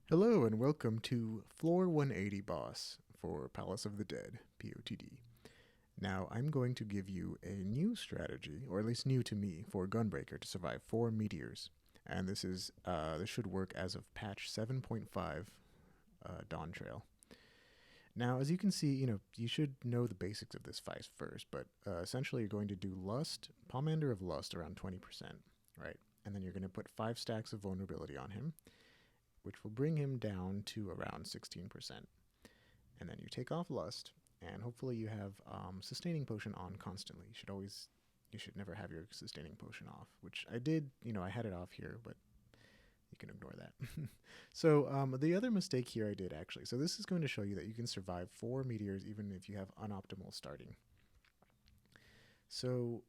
Hello and welcome to Floor 180 Boss for Palace of the Dead, POTD. Now I'm going to give you a new strategy, or at least new to me, for Gunbreaker to survive 4 Meteors. And this should work as of patch 7.5 Dawn Trail. Now, as you can see, you should know the basics of this fight first, but essentially you're going to do Lust, Pomander of Lust around 20%, right? And then you're going to put 5 stacks of vulnerability on him, which will bring him down to around 16%. And then you take off Lust, and hopefully you have Sustaining Potion on constantly. You should never have your Sustaining Potion off, which I did, I had it off here, but you can ignore that. So the other mistake here I did actually, so this is going to show you that you can survive 4 Meteors even if you have unoptimal starting. So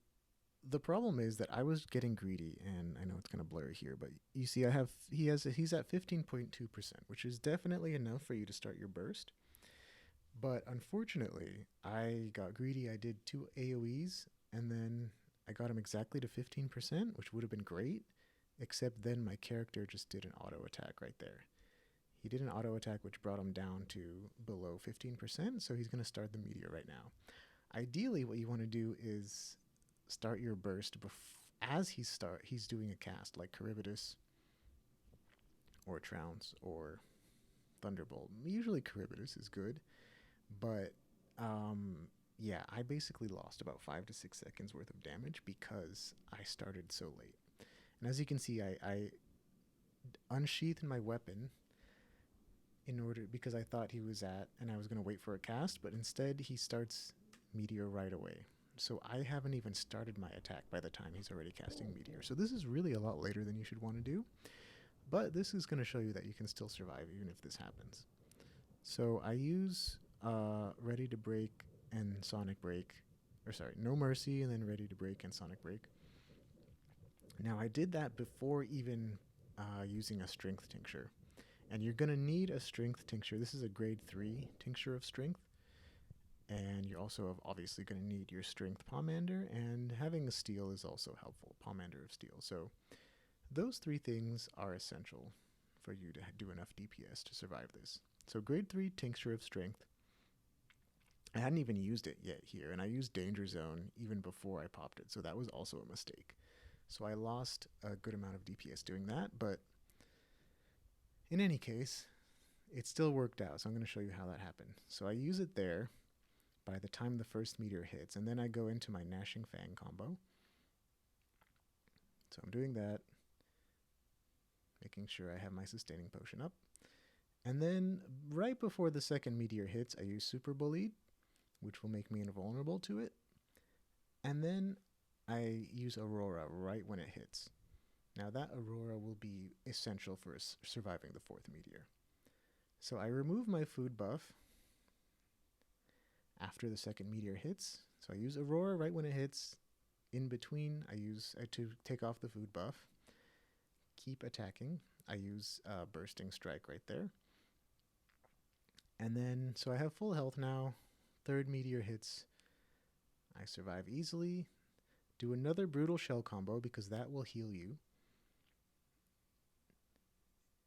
the problem is that I was getting greedy, and I know it's kind of blurry here, but you see he's at 15.2%, which is definitely enough for you to start your burst. But unfortunately, I got greedy. I did 2 AoEs, and then I got him exactly to 15%, which would have been great, except then my character just did an auto attack right there. He did an auto attack which brought him down to below 15%, so he's going to start the meteor right now. Ideally, what you want to do is start your burst as he's doing a cast like Charybdis or Trounce or Thunderbolt. Usually Charybdis is good, but yeah, I basically lost about 5 to 6 seconds worth of damage because I started so late. And as you can see, I unsheathed my weapon because I thought he was and I was going to wait for a cast, but instead he starts Meteor right away. So I haven't even started my attack by the time he's already casting Meteor. So this is really a lot later than you should want to do. But this is going to show you that you can still survive even if this happens. So I use Ready to Break and Sonic Break. No Mercy and then Ready to Break and Sonic Break. Now I did that before even using a Strength Tincture. And you're going to need a Strength Tincture. This is a grade 3 Tincture of Strength. And you're also obviously going to need your Strength Pomander, and having a Steel is also helpful, Pomander of Steel. So those 3 things are essential for you to do enough DPS to survive this. So grade 3 Tincture of Strength. I hadn't even used it yet here, and I used Danger Zone even before I popped it, so that was also a mistake. So I lost a good amount of DPS doing that, but in any case, it still worked out, so I'm going to show you how that happened. So I use it there by the time the first meteor hits, and then I go into my Gnashing Fang combo. So I'm doing that, making sure I have my Sustaining Potion up. And then right before the second meteor hits, I use Super Bullied, which will make me invulnerable to it. And then I use Aurora right when it hits. Now that Aurora will be essential for surviving the 4th meteor. So I remove my food buff after the second meteor hits. So I use Aurora right when it hits. In between, I use to take off the food buff. Keep attacking. I use Bursting Strike right there. And then, so I have full health now. 3rd meteor hits. I survive easily. Do another Brutal Shell combo because that will heal you.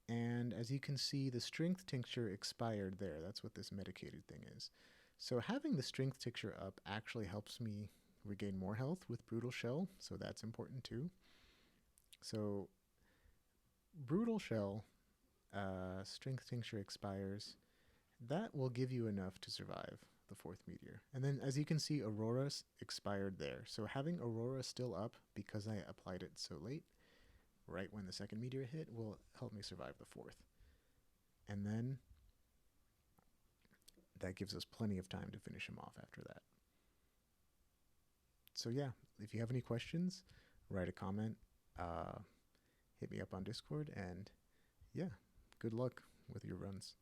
And as you can see, the Strength Tincture expired there. That's what this medicated thing is. So having the Strength Tincture up actually helps me regain more health with Brutal Shell, so that's important too. So Brutal Shell, Strength Tincture expires. That will give you enough to survive the 4th meteor. And then as you can see, Aurora expired there. So having Aurora still up because I applied it so late, right when the second meteor hit, will help me survive the 4th. And then that gives us plenty of time to finish him off after that. So yeah, if you have any questions, write a comment, hit me up on Discord, and yeah, good luck with your runs.